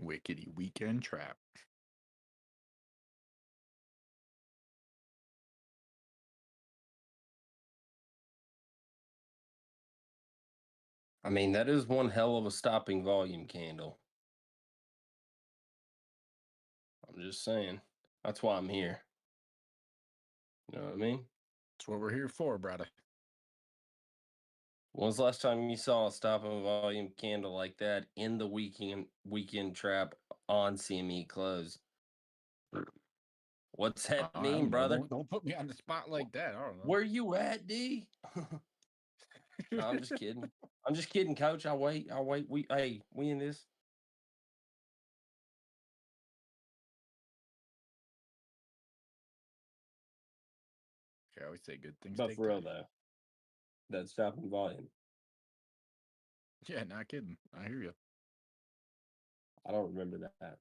Wickedy weekend trap. I mean, that is one hell of a stopping volume candle. I'm just saying. That's why I'm here. You know what I mean? That's what we're here for, brother. When's the last time you saw a stopping volume candle like that in the weekend trap on CME close? What's that mean, brother? Don't put me on the spot like that. I don't know. Where you at, D? No, I'm just kidding. I'm just kidding, Coach. I'll wait. We in this. I always say good things But take for real time. though, that stopping volume. Yeah, not kidding. I hear you. I don't remember that.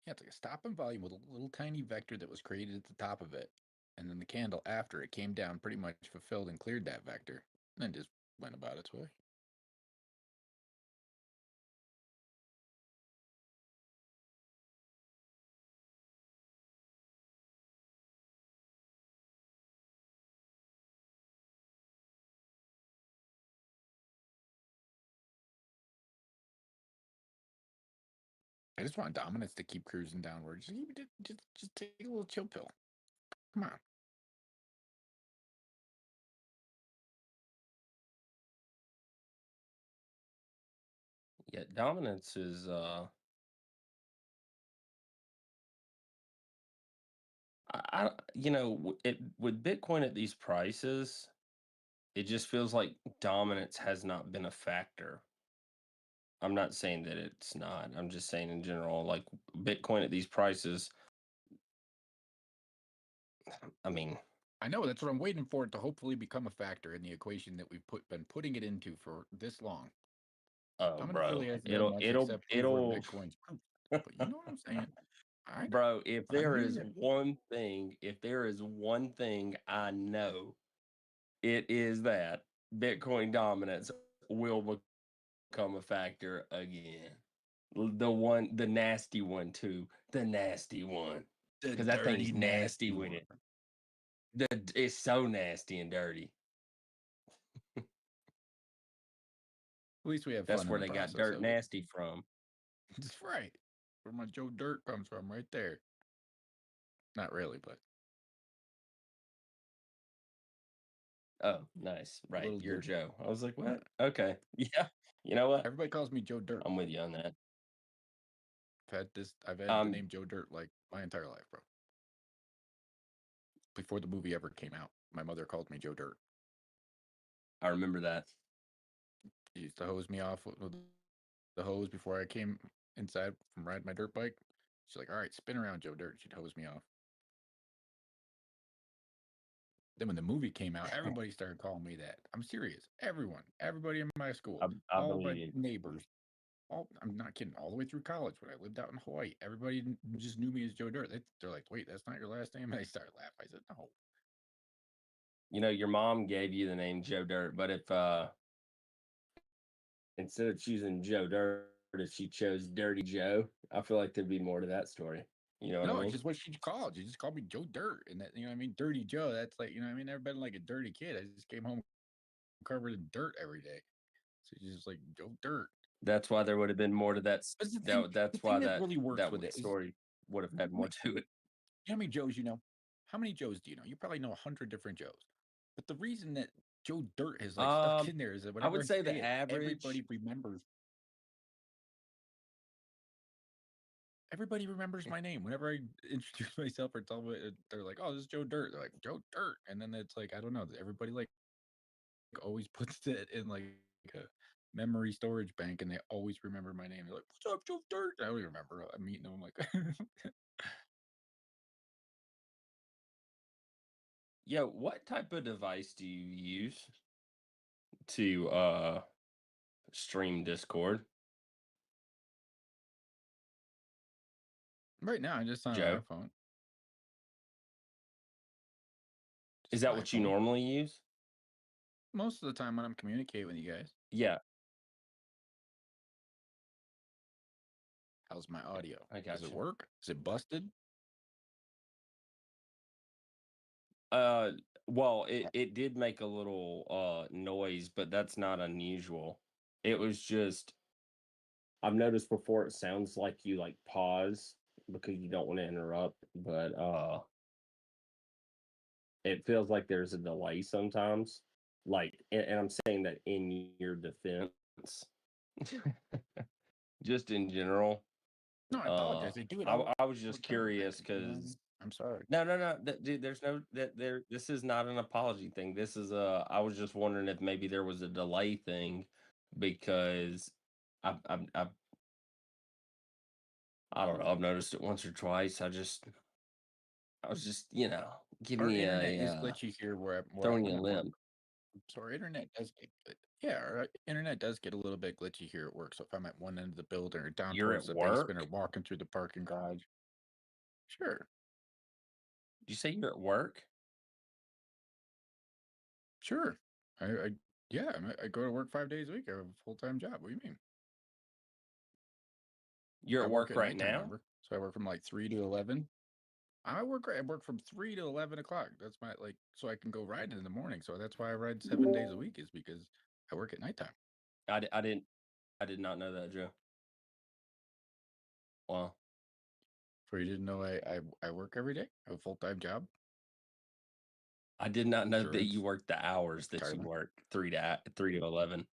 Yeah, it's like a stopping volume with a little tiny vector that was created at the top of it. And then the candle after it came down pretty much fulfilled and cleared that vector. And then just went about its way. I just want dominance to keep cruising downward. Just take a little chill pill. Come on. Yeah, dominance is with Bitcoin at these prices, it just feels like dominance has not been a factor. I'm not saying that it's not. I'm just saying in general, like Bitcoin at these prices. I mean, I know that's what I'm waiting for it to hopefully become a factor in the equation that we've been putting it into for this long. oh, Dominance bro, really hasn't done much except prove where Bitcoin's proof. But you know what I'm saying? I know. Bro, if there is here. one thing, I know, it is that Bitcoin dominance will become a factor again. The nasty one too. The nasty one. The Because that thing's dirty, nasty nasty with one. it. It's so nasty and dirty. At least we have That's fun where in the they got process dirt of it. nasty from. That's right. Where my Joe Dirt comes from, right there. Not really, but Oh, nice. Right. little You're dirty. Joe. I was like, what? Okay. Yeah. You know what? Everybody calls me Joe Dirt. I'm with you on that. I've had the name Joe Dirt like my entire life, bro. Before the movie ever came out, my mother called me Joe Dirt. I remember that. She used to hose me off with the hose before I came inside from riding my dirt bike. She's like, all right, spin around, Joe Dirt. She'd hose me off. Then when the movie came out, everybody started calling me that. I'm serious. Everybody in my school, I all my believe you. neighbors, I'm not kidding, all the way through college when I lived out in Hawaii, everybody just knew me as Joe Dirt. They're like, wait, that's not your last name? And they started laughing. I said, no. You know, your mom gave you the name Joe Dirt, but if instead of choosing Joe Dirt, if she chose Dirty Joe, I feel like there'd be more to that story. You know what I No, mean? it's just what she called. She just called me Joe Dirt. And that, you know what I mean? Dirty Joe. That's like, you know what I mean? Never been like a dirty kid. I just came home covered in dirt every day. So she's just like, Joe Dirt. That's why there would have been more to that. That's why that really works with that it story would have had more to it. How many Joes you know? How many Joes do you know? You probably know 100 different Joes. But the reason that Joe Dirt has like stuck in there is that I whenever would I say say the it, average. Everybody remembers my name. Whenever I introduce myself or tell me, they're like, "Oh, this is Joe Dirt." They're like, "Joe Dirt," and then it's like, I don't know. Everybody like always puts it in like a memory storage bank, and they always remember my name. They're like, "What's up, Joe Dirt?" I don't even remember. I'm meeting them like. Yo, what type of device do you use to stream Discord, Right now, I'm just on an Joe? iPhone. Is Just that what you iPhone. normally use? Most of the time when I'm communicating with you guys. Yeah, How's my audio? I Does got it you. work? Is it busted? Uh, well, it did make a little noise, but that's not unusual. It was just I've noticed before it sounds like you like pause because you don't want to interrupt, but it feels like there's a delay sometimes. Like, and I'm saying that in your defense, just in general. No, I Uh, apologize. I do it all I was the just time, man. curious You know what I because mean? I'm sorry. no, dude. There's no that there. This is not an apology thing. This is a. I was just wondering if maybe there was a delay thing because I I don't know. I've noticed it once or twice. I was just giving Our you internet a is glitchy here throwing you I'm a at work. limb. So our internet does get yeah, our internet does get a little bit glitchy here at work. So if I'm at one end of the building or down You're towards at the basement or work. walking through the parking garage, sure, Did you say you're at work? sure. I yeah, I go to work 5 days a week. I have a full-time job. What do you mean? You're I at work work at right nighttime, now. remember? So I work from like 3 to 11. I work from 3 to 11 o'clock. That's my like so I can go riding in the morning. So that's why I ride 7 days a week is because I work at nighttime. I did not know that, Joe. Wow. For you didn't know I work every day. I have a full-time job, I did not know that you insurance, worked the hours that you retirement. work 3 to 11.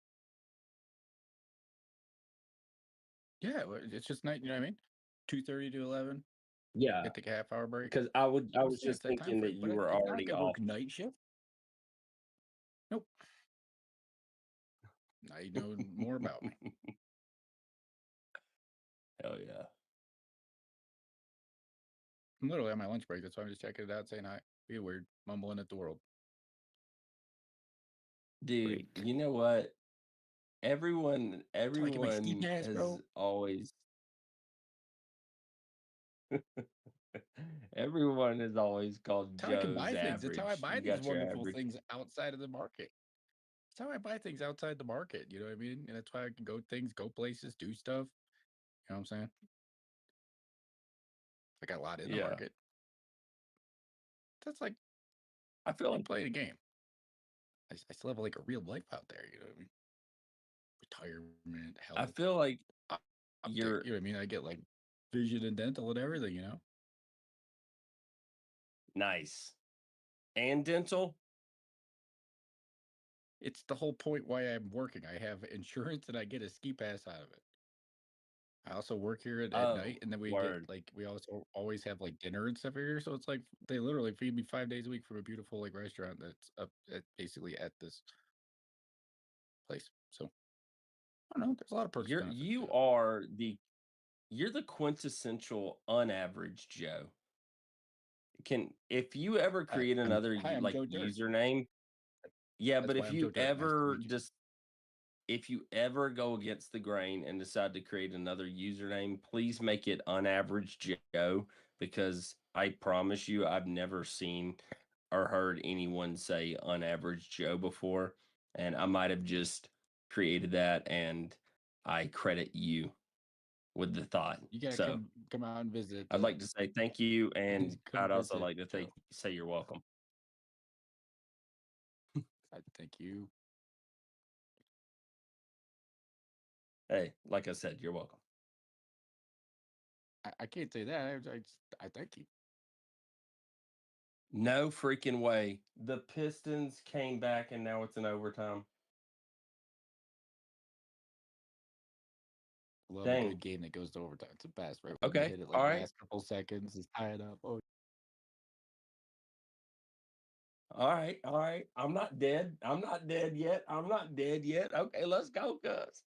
Yeah, it's just night, you know what I mean? 2:30 to 11. I Yeah, take a half hour break. because I was Yeah, it's just that time thinking that frame. But you were it's not like already I off. work night shift. Nope. Now you know more about me. Hell yeah, I'm literally on my lunch break. That's why I'm just checking it out, saying hi. Be weird, mumbling at the world. dude. Break. You know what? Till I get my ski Everyone pass, has bro. always everyone has always called That's how I can Joe's buy things. That's how I average. buy You these got your wonderful average. things outside of the market. That's how I buy things outside the market. You know what I mean? And that's why I can go places, do stuff. You know what I'm saying? I got a lot in the Yeah, market. That's I feel like like playing a game. I still have like a real life out there. You know what I mean? Retirement, I health, feel like optic. you're You know what I mean? I get like vision and dental and everything. You know, nice and dental. it's the whole point why I'm working. I have insurance and I get a ski pass out of it. I also work here at Oh, night, and then we get word. like we also always have like dinner and stuff here. So it's like they literally feed me 5 days a week from a beautiful like restaurant that's up at basically at this place. So I don't know. There's a lot of perks benefits to You it. are you're the quintessential unaverage Joe. Can if you ever create another I'm like Joe Dirt. username, yeah, That's but why I'm Joe Dirt. Nice to meet you. if you ever go against the grain and decide to create another username, please make it unaverage Joe because I promise you I've never seen or heard anyone say unaverage Joe before, and I might have just created that and I credit you with the thought. You gotta So come out and visit. I'd like to say thank you, and Come I'd also visit, like to Joe. say you're welcome. I thank you. Hey, like I said, you're welcome. I can't say that. I thank you. No freaking way. The Pistons came back and now it's in overtime. Love a Dang. good game that goes to overtime. It's the best, right? When they Okay. hit it All like right. last couple seconds, just tie it up. Oh, All right. All right. I'm not dead. I'm not dead yet. I'm not dead yet. Okay, let's go, cuz.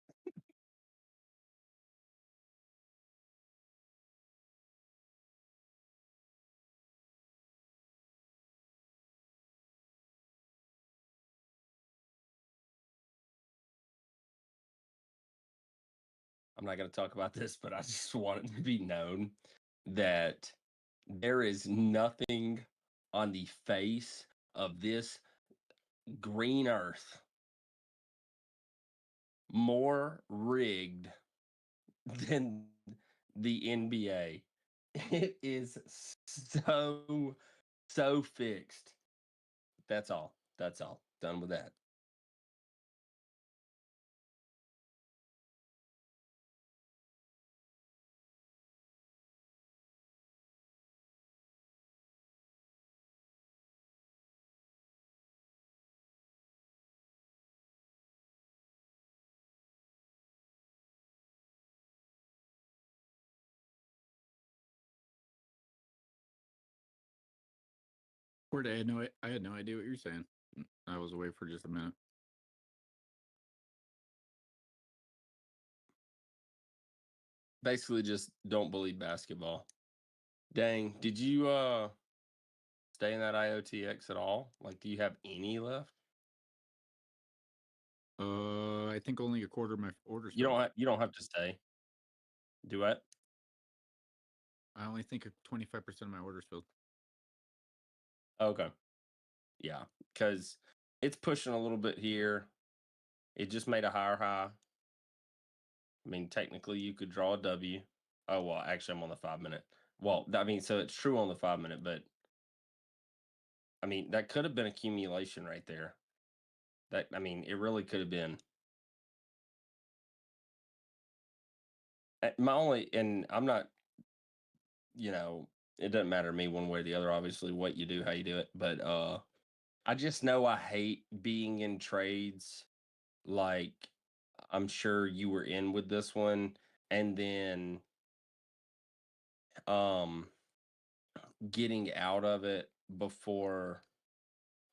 I'm not going to talk about this, but I just want it to be known that there is nothing on the face of this green earth more rigged than the NBA. It is so fixed. That's all. That's all. Done with that. Word, I had no idea what you're saying. I was away for just a minute. Basically just don't believe basketball. Dang, did you stay in that IOTX at all? Like, do you have any left? I think only a quarter of my orders. You don't have to stay. Do what? I only think 25% of my orders filled. Okay. Yeah, because it's pushing a little bit here. It just made a higher high. I mean, technically, you could draw a W. Oh, well, actually, I'm on the 5-minute. Well, I mean, so it's true on the 5-minute, but I mean, that could have been accumulation right there. I mean, it really could have been. My only, and I'm not, it doesn't matter to me one way or the other, obviously, what you do, how you do it. But I just know I hate being in trades like I'm sure you were in with this one, and then getting out of it before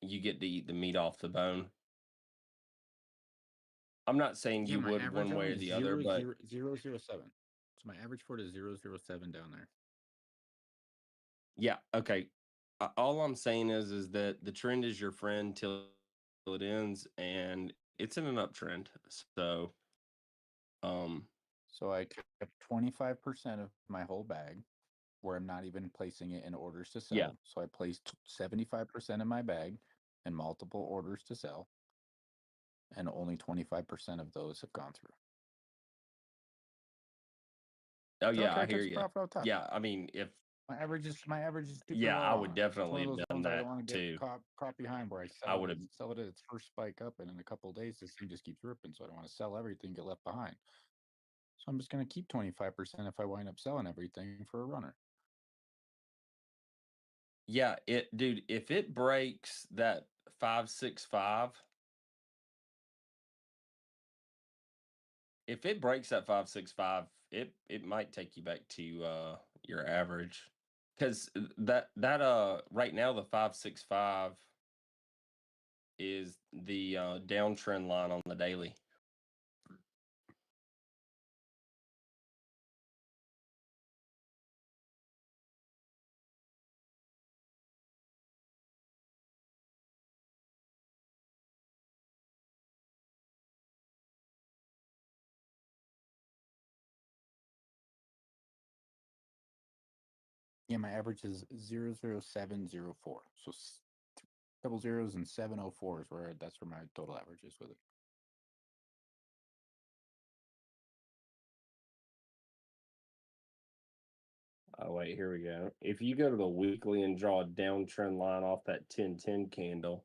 you get to eat the meat off the bone. I'm not saying Yeah, you my would average one on way it or is the other, but 0.007. So my average for it is 0.007 down there. yeah, okay. All I'm saying is that the trend is your friend till it ends, and it's in an uptrend. So, um, So I kept 25% of my whole bag, where I'm not even placing it in orders to yeah. sell. So I placed 75% of my bag in multiple orders to sell, and only 25% of those have gone through. Oh So yeah, okay, I I took hear some you. profit out top. Yeah, I mean, if My average is super yeah, I low would on it. It's one definitely of have those done ones I don't that want to get too. caught behind where I I would have. sell it at its first spike up, and in a couple of days this thing just keeps ripping. So I don't want to sell everything, get left behind. So I'm just going to keep 25% if I wind up selling everything for a runner. Yeah, dude, if it breaks that 565, if it breaks that 565, it might take you back to your average. Cuz that right now the 565 is the downtrend line on the daily. Yeah, my average is 0.0704. So double zeros and 704 is that's where my total average is with it. Oh wait, here we go. If you go to the weekly and draw a downtrend line off that 1010 candle,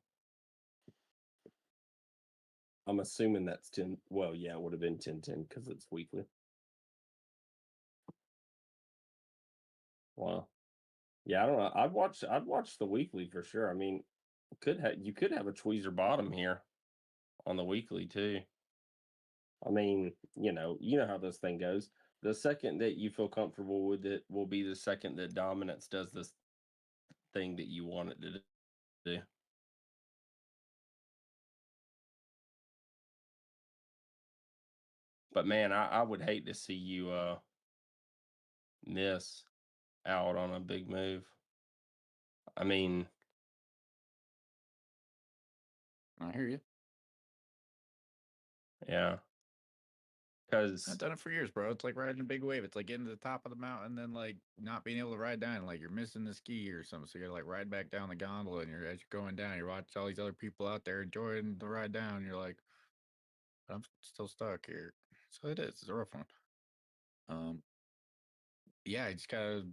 I'm assuming that's 10. Well, yeah, it would have been 1010 because it's weekly. Wow. Yeah, I don't know. I'd watch the weekly for sure. I mean, you could have a tweezer bottom here on the weekly too. I mean, you know how this thing goes. The second that you feel comfortable with it will be the second that dominance does this thing that you want it to do. But man, I would hate to see you miss out on a big move. I mean, I hear you. yeah. because I've done it for years, bro. It's like riding a big wave. It's like getting to the top of the mountain, then like not being able to ride down, like you're missing the ski or something. So you gotta like ride back down the gondola, and as you're going down, you're watching all these other people out there enjoying the ride down. And you're like, I'm still stuck here. So it is. It's a rough one. Um, yeah, I just gotta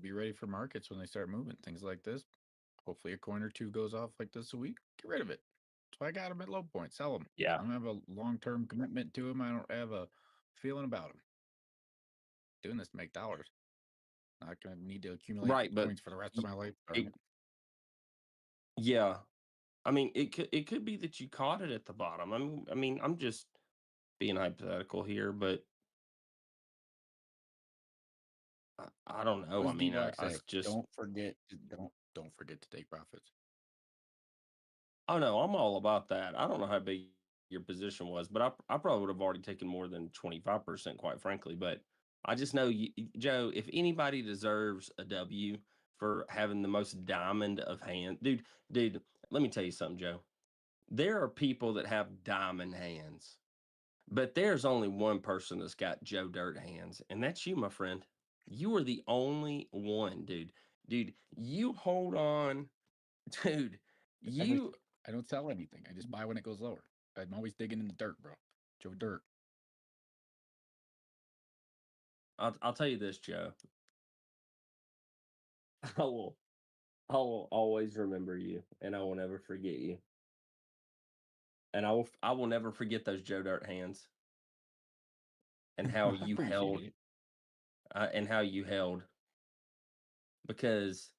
be ready for markets when they start moving. Things like this. Hopefully, a coin or two goes off like this a week. Get rid of it. So I got them at low point. Sell them. yeah, I don't have a long term commitment to them. I don't have a feeling about them. Doing this to make dollars. Not gonna need to accumulate right. But coins for the rest of my life. it, yeah, I mean, it could be that you caught it at the bottom. I mean, I'm just being hypothetical here, but I don't know. What I does mean, Dbloc I say? just Don't forget to take profits. oh no, I'm all about that. I don't know how big your position was, but I probably would have already taken more than 25%, quite frankly. But I just know Joe, if anybody deserves a W for having the most diamond of hand, dude, let me tell you something, Joe. There are people that have diamond hands, but there's only one person that's got Joe Dirt hands, and that's you, my friend. You are the only one, dude. Dude, you hold on, dude. Every You I don't sell anything. I just buy when it goes lower. I'm always digging in the dirt, bro. Joe Dirt. I'll tell you this, Joe. I will I will always remember you, and I will never forget you. And I will never forget those Joe Dirt hands and how I you appreciate held it. and how you held because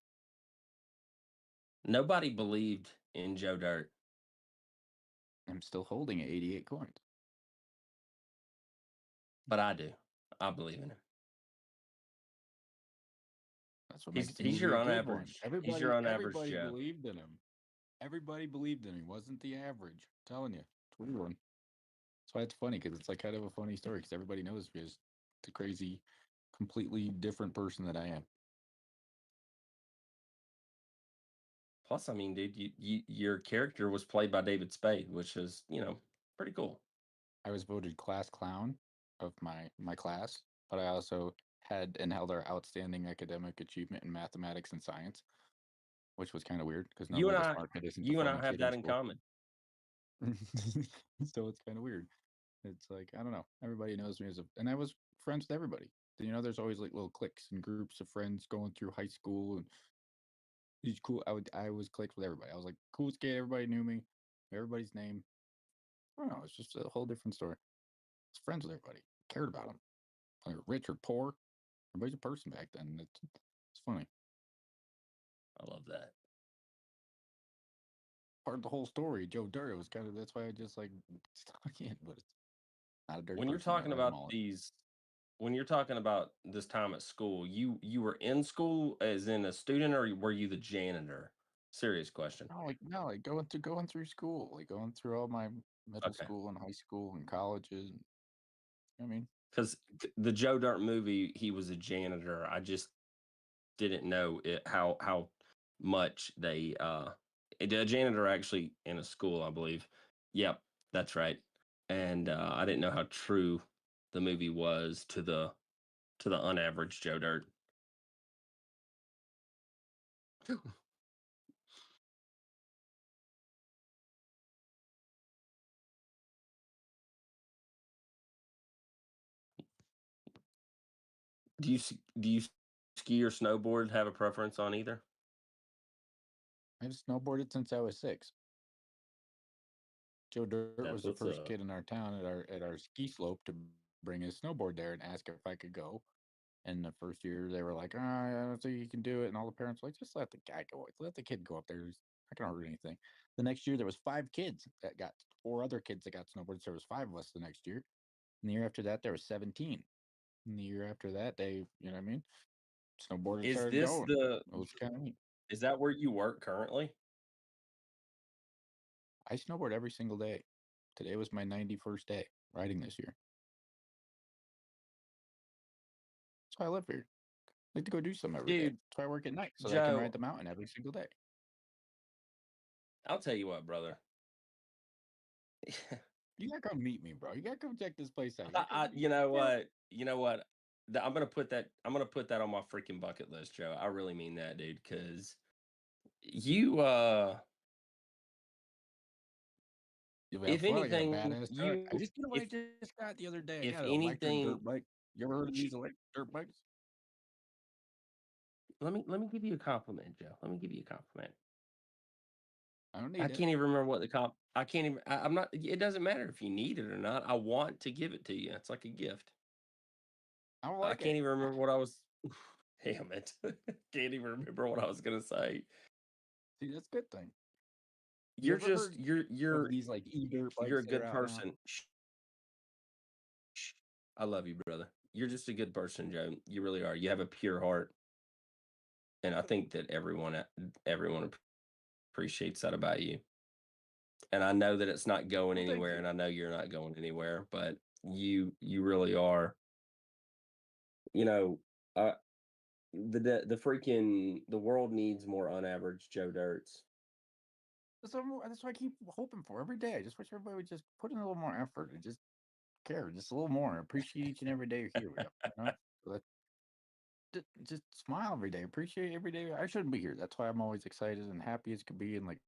nobody believed in Joe Dirt, I'm still holding 88 coins. but I do. I believe in him. That's what He's makes the he's movie your a on good one. average. He's your Everybody, on average everybody Joe. believed in him. Everybody believed in him. He wasn't the average. I'm telling you, it's a weird one. That's why it's funny because it's like kind of a funny story because everybody knows me as the crazy, completely different person that I am. Plus, I mean, dude, your character was played by David Spade, which is pretty cool. I was voted class clown of my class, but I also had and held our outstanding academic achievement in mathematics and science, which was kind of weird because You normally and the I, smart kid isn't the you and I funny have kid in that in school. common. So it's kind of weird. It's like I don't know. Everybody knows me and I was friends with everybody. There's always like little cliques and groups of friends going through high school, and these cool. I was clicked with everybody. I was like coolest kid. Everybody knew me, everybody's name. I don't know. It's just a whole different story. I was friends with everybody. Cared about them. Whether rich or poor, everybody's a person back then. It's funny. I love that. Part of the whole story. Joe Dirt was kind of that's why I just like stuck in, but it's not a dirty When you're person though. talking I have a about mullet. these, when you're talking about this time at school, you were in school as in a student, or were you the janitor? Serious question. No, like going through school, like going through all my middle Okay, school and high school and colleges. I mean, because the Joe Dirt movie, he was a janitor. I just didn't know how much they a janitor actually in a school, I believe. Yep, that's right. And I didn't know how true the movie was to the unaverage Joe Dirt. Do you ski or snowboard? Have a preference on either? I've snowboarded since I was 6. Joe Dirt That's was the what's first up. kid in our town at our ski slope to bring his snowboard there and ask if I could go. And the first year they were like, I don't think you can do it. And all the parents were like, just let the guy go. Let the kid go up there. He's not gonna hurt anything. The next year there was 5 kids that got 4 other kids that got snowboards. So there was 5 of us the next year. And the year after that there was 17. And the year after that they, you know what I mean? Snowboarders Is started this going. the It was kind of neat. is that where you work currently? I snowboard every single day. Today was my 91st day riding this year. That's why I live here. I like to go do some every day. Dude, That's why I work at night so that I can ride Joe, the mountain every single day. I'll tell you what, brother. You gotta come meet me, bro. You gotta come check this place out. You gotta come. You know Yeah. what? You know what? I'm gonna put that. I'm gonna put that on my freaking bucket list, Joe. I really mean that, dude. Because you, You'll have if fun. I got a anything, badass truck. I you, just, what I just got the other day. I if got an electric anything, dirt bike. You ever heard of these electric dirt bikes? let me give you a compliment, Joe. Let me give you a compliment. I don't I need it. can't even remember what the comp. I can't even. I'm not. It doesn't matter if you need it or not. I want to give it to you. It's like a gift. I don't I like can't it. even remember what I was. Damn it! Can't even remember what I was gonna say. See, that's a good thing. You You're ever just heard you're of you're these like e-dirt you're bikes a that are good out now? person. Shh. I love you, brother. You're just a good person, Joe. You really are. You have a pure heart, and I think that everyone appreciates that about you. And I know that it's not going Well, thank anywhere, you. and I know you're not going anywhere, but you really are. You know, uh, the freaking the world needs more unaverage Joe Dirts. That's what I keep hoping for every day. I just wish everybody would just put in a little more effort and just care, just a little more. Appreciate each and every day you're here with them. You know? So just smile every day. Appreciate every day. I shouldn't be here. That's why I'm always excited and happy as could be and like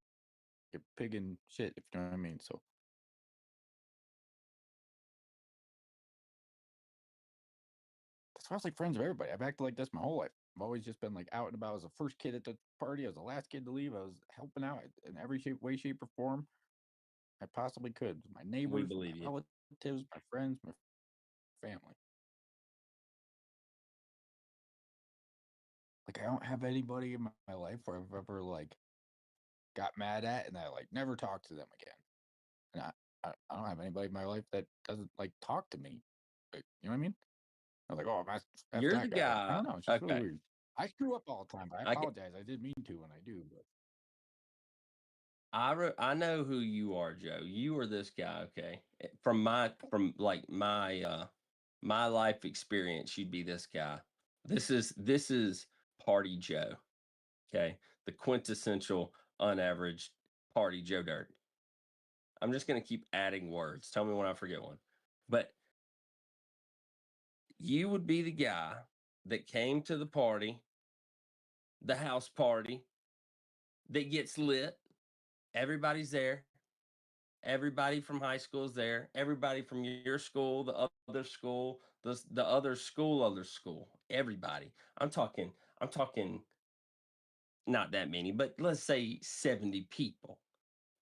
a pig and shit, if you know what I mean. So that's why I was like friends with everybody. I've acted like this my whole life. I've always just been like out and about. I was the first kid at the party. I was the last kid to leave. I was helping out in every way, shape, or form I possibly could. My We neighbors, my believe you. relatives, my friends, my family. Like I don't have anybody in my life where I've ever like got mad at and I like never talked to them again. And I don't have anybody in my life that doesn't like talk to me. Like, you know what I mean? I was like, oh, that's You're the that guy. Like, I guy. don't know. It's just really Okay. weird. I screw up all the time, but I I can, apologize. I did mean to when I do, but I know who you are, Joe. You are this guy, okay? From like my life experience, you'd be this guy. This is party Joe, okay? The quintessential unaveraged party Joe Dirt. I'm just gonna keep adding words. Tell me when I forget one. But you would be the guy that came to the party, the house party, that gets lit. Everybody's there. Everybody from high school is there. Everybody from your school, the other school, the other school. Everybody. I'm talking not that many, but let's say 70 people.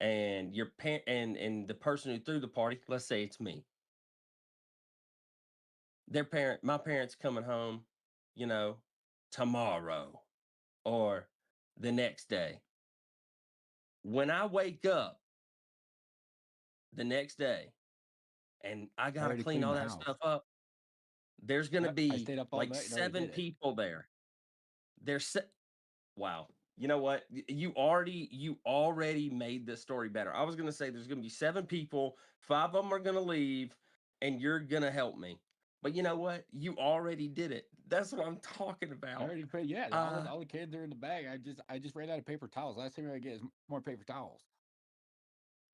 And your parent and the person who threw the party, let's say it's me. My parents coming home, you know, tomorrow or the next day. When I wake up the next day and I I got to already clean cleaned all the that house. stuff up, there's going to Yep, I be stayed up all like night and already 7 did it. people there. There's wow. You know what? You already made this story better. I was going to say there's going to be 7 people, 5 of them are going to leave and you're going to help me. But you know what? You already did it. That's what I'm talking I about. already paid. Yeah, Uh all the kids are in the bag. I just ran out of paper towels. Last thing I get is more paper towels.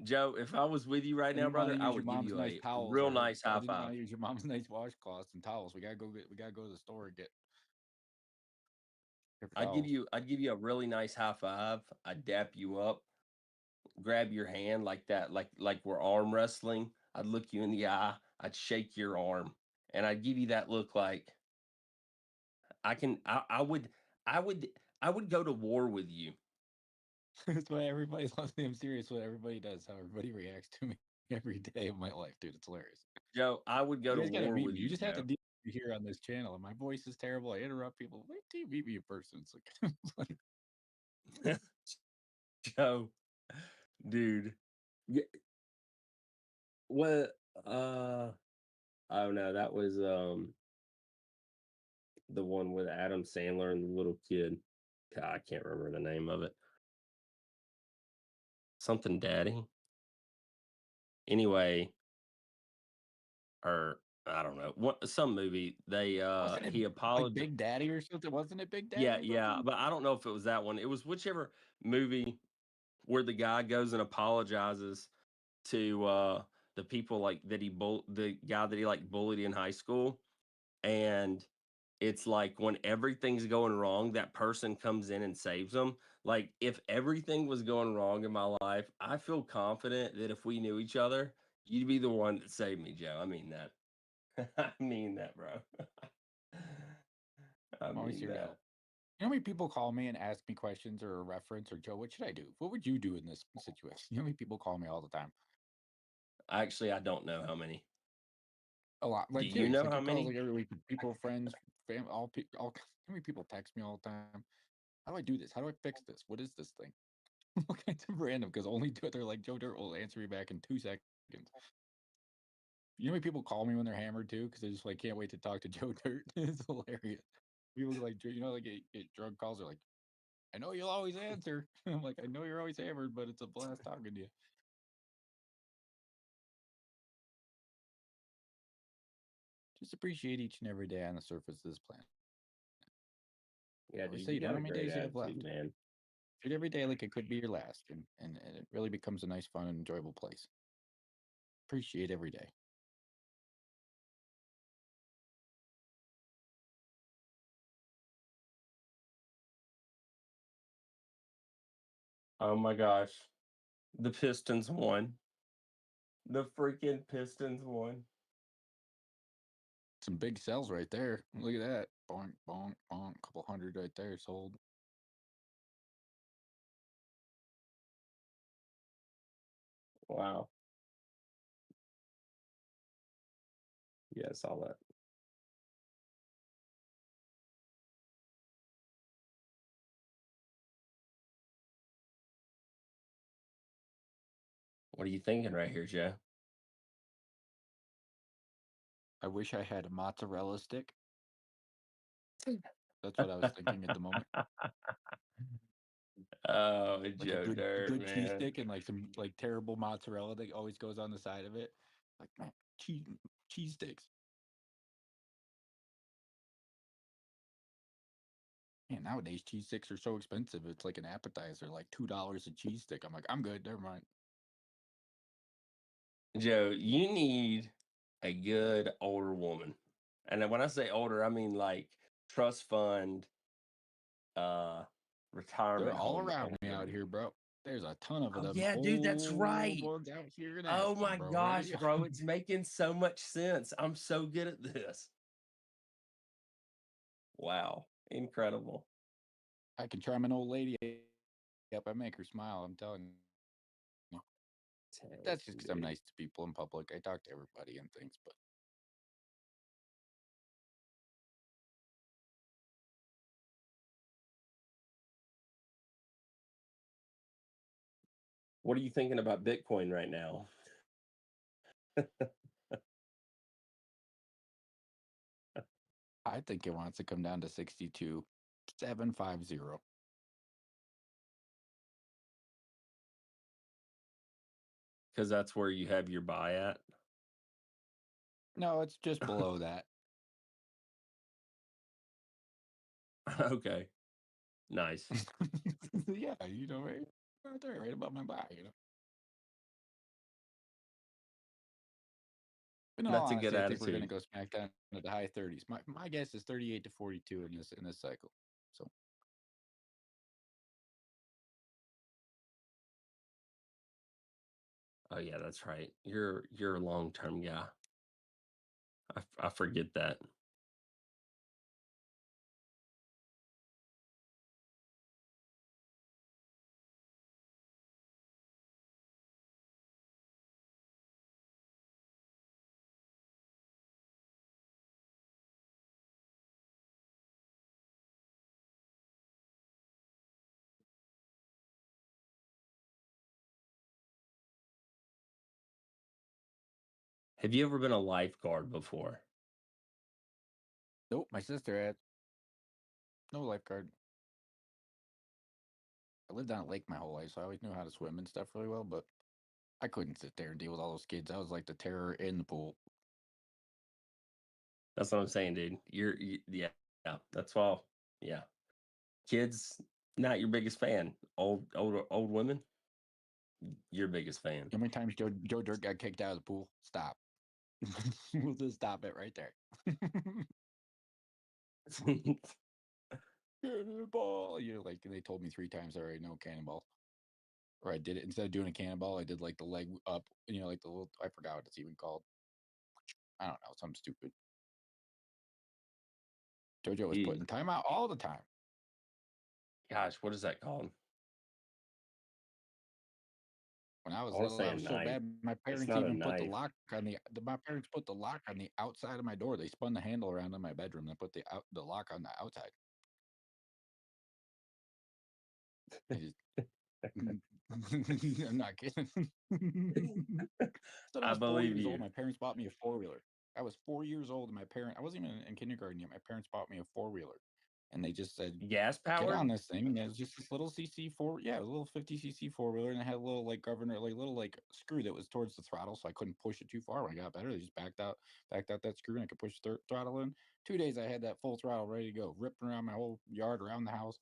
Joe, if I was with you right I now, didn't want to brother, I use your would give mom's you nice a towels, real or nice I high didn't five. want to use your mom's nice washcloths and towels. We gotta go to the store and get paper I'd give towels. you I'd give you a really nice high five. I'd dap you up, grab your hand like that, like we're arm wrestling. I'd look you in the eye, I'd shake your arm, and I'd give you that look like I would I would go to war with you. That's why everybody's honestly, I'm serious. What everybody does, how everybody reacts to me every day of my life, dude. It's hilarious. Joe, I would go You to guys gotta war meet with me. You you, just have to Joe. deal with me here on this channel. And my voice is terrible. I interrupt people. Wait till you meet me in person. It's like, Joe, dude. Yeah, what uh oh no, that was the one with Adam Sandler and the little kid. God, I can't remember the name of it. Something Daddy. Anyway, or I don't know. What some movie they wasn't it he like apologized. Big Daddy or something? Wasn't it Big Daddy Yeah, or yeah, something? but I don't know if it was that one. It was whichever movie where the guy goes and apologizes to the people like that the guy that he like bullied in high school, and it's like when everything's going wrong, that person comes in and saves them. Like if everything was going wrong in my life, I feel confident that if we knew each other, you'd be the one that saved me, Joe. I mean that. I mean that, bro. I I'm always mean here to that. help. You know how many people call me and ask me questions or a reference or Joe, what should I do? What would you do in this situation? You know how many people call me all the time? Actually, I don't know how many. A lot. Do Like you serious. know I how get calls many? like every week. People, friends, fam, all people. All how many people text me all the time? How do I do this? How do I fix this? What is this thing? All kinds of random because only they're like Joe Dirt will answer me back in 2 seconds. You know how many people call me when they're hammered too because they just like can't wait to talk to Joe Dirt. It's hilarious. People like like get drug calls. They're like, I know you'll always answer. I'm like, I know you're always hammered, but it's a blast talking to you. Just appreciate each and every day on the surface of this planet. Yeah, Always dude, say you you don't know got how a many great days you have attitude, left. man. Treat every day like it could be your last, and it really becomes a nice, fun, and enjoyable place. Appreciate every day. Oh my gosh. The Pistons won. The freaking Pistons won. Some big sells right there. Look at that. Bonk, bonk, bonk. Couple hundred right there sold. Wow. Yeah, I saw that. What are you thinking right here, Joe? I wish I had a mozzarella stick. That's what I was thinking at the moment. Oh, Like a Joe Dirt, good cheese man. stick and like some like terrible mozzarella that always goes on the side of it. Like man, cheese sticks. Man, nowadays cheese sticks are so expensive. It's like an appetizer, like $2 a cheese stick. I'm like, I'm good. Never mind. Joe, you need a good older woman. And then when I say older, I mean like trust fund, uh, They're retirement all home around me out woman. here, bro. There's a ton of Oh them yeah, dude, that's old right. ones out here in Oh Aspen, my bro. Right? gosh, bro, it's making so much sense. I'm so good at this. Wow, incredible. I can charm an old lady up. I make her smile. I'm telling you. That's just because I'm Dude. nice to people in public. I talk to everybody and things, but What are you thinking about Bitcoin right now? I think it wants to come down to 62,750. Because that's where you have your buy at. No, it's just below that. Okay, nice. Yeah, right there, right above my buy. In all That's a good honesty, I think we're going to attitude. go smack down at the high 30s. My guess is 38 to 42 in this cycle. So Oh yeah, that's right. You're a long term guy. I forget that. Have you ever been a lifeguard before? nope, my sister had no lifeguard. I lived on a lake my whole life, so I always knew how to swim and stuff really well. But I couldn't sit there and deal with all those kids. I was like the terror in the pool. That's what I'm saying, dude. Yeah, yeah. That's all. Yeah, kids, not your biggest fan. Old women. your biggest fan. How many times Joe Dirt got kicked out of the pool? Stop. We'll just stop it right there. Cannonball. Like they told me 3 times I already know cannonball. Or I did it instead of doing a cannonball, I did like the leg up, like the little, I forgot what it's even called. I don't know, something stupid. JoJo was putting time out all the time. Gosh, what is that called? When I was wanna little, say I a was so knife. bad. My It's parents not a even put the knife. lock on my parents put the lock on the outside of my door. They spun the handle around in my bedroom and put the lock on the outside. I just, I'm not kidding. Said I I was 4 believe years old. you. My parents bought me a 4-wheeler. I was 4 years old, and I wasn't even in kindergarten yet. My parents bought me a 4-wheeler, and they just said, Gas get powered? on this thing. And it was just this little a little 50cc 4-wheeler, and it had a little like governor, like little like screw that was towards the throttle, so I couldn't push it too far. When I got better, they just backed out that screw, and I could push the throttle in. 2 days, I had that full throttle ready to go, ripping around my whole yard, around the house.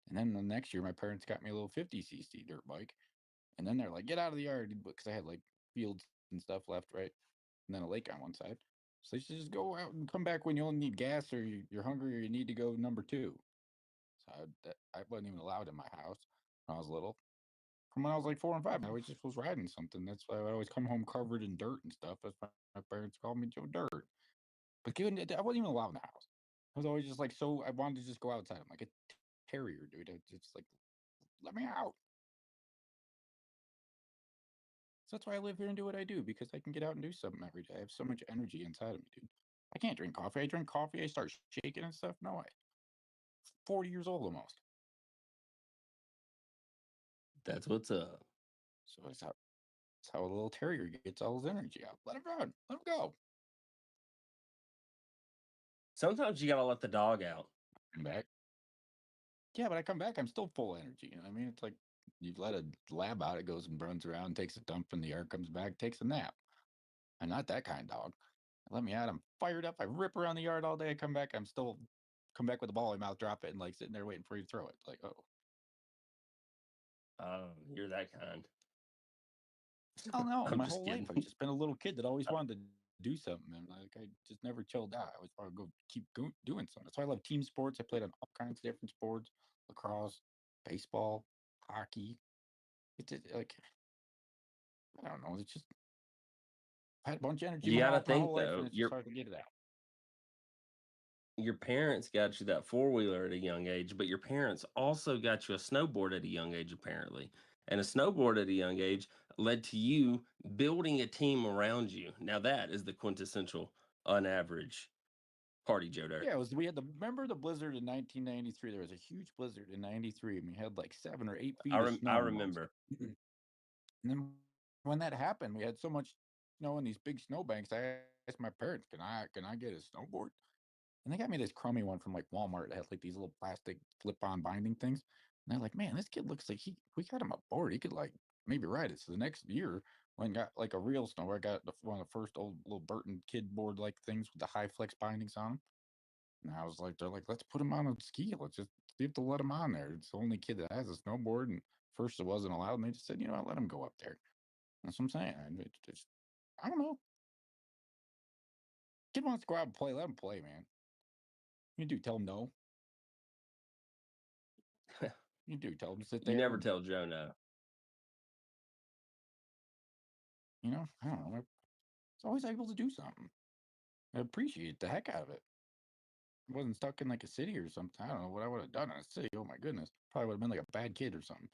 And then the next year, my parents got me a little 50cc dirt bike, and then they're like, get out of the yard, because I had like fields and stuff left, right, and then a lake on one side. So they should just go out and come back when you only need gas, or you're hungry, or you need to go number 2. So I wasn't even allowed in my house when I was little. From when I was like 4 and 5, I always just was riding something. That's why I would always come home covered in dirt and stuff. That's why my parents called me Joe Dirt. But I wasn't even allowed in the house. I was always just like, so I wanted to just go outside. I'm like a terrier, dude. It's just like, let me out. So that's why I live here and do what I do, because I can get out and do something every day. I have so much energy inside of me, dude. I can't drink coffee. I drink coffee, I start shaking and stuff. No, 40 years old almost. That's what's up. So that's how a little terrier gets all his energy out. Let him run. Let him go. Sometimes you gotta let the dog out. Come back. Yeah, but I come back, I'm still full energy. You know what I mean? It's like you let a lab out, it goes and runs around, takes a dump in the yard, comes back, takes a nap. I'm not that kind of dog. Let me out, I'm fired up. I rip around the yard all day. I come back, come back with the ball in my mouth, drop it, and like sitting there waiting for you to throw it. Like, oh. You're that kind. Oh no, I'm my just whole life kidding. I've just been a little kid that always wanted to do something, and like I just never chilled out. I always wanted to keep doing something. That's why I love team sports. I played on all kinds of different sports: lacrosse, baseball, hockey. It's like, I don't know. It's just, I had a bunch of energy You gotta my think whole life, and though, it's just hard to get it out. your parents got you that four-wheeler at a young age, but your parents also got you a snowboard at a young age, apparently. And a snowboard at a young age led to you building a team around you. Now that is the quintessential unaverage party Joe Dirt. Yeah, we had remember the blizzard in 1993. There was a huge blizzard in 93, and we had like 7 or 8 feet of I snow in one. remember. And then when that happened, we had so much snow in these big snowbanks. I asked my parents, can I get a snowboard? And they got me this crummy one from like Walmart that had like these little plastic flip-on binding things. And they're like, man, this kid looks like we got him a board. He could like maybe ride it. So the next year, when I got like a real snowboard, I got one of the first old little Burton kid board like things with the high flex bindings on them. And I was like, they're like, let's put him on a ski. Let's just see if they'll let him on there. It's the only kid that has a snowboard. And first it wasn't allowed. And they just said, you know what, let him go up there. That's what I'm saying. I don't know. Kid wants to go out and play. Let him play, man. You do tell him no. You do tell him to sit You there never and, tell Joe no. I don't know. It's always able to do something. I appreciate the heck out of it. I wasn't stuck in like a city or something. I don't know what I would have done in a city. Oh my goodness. Probably would have been like a bad kid or something.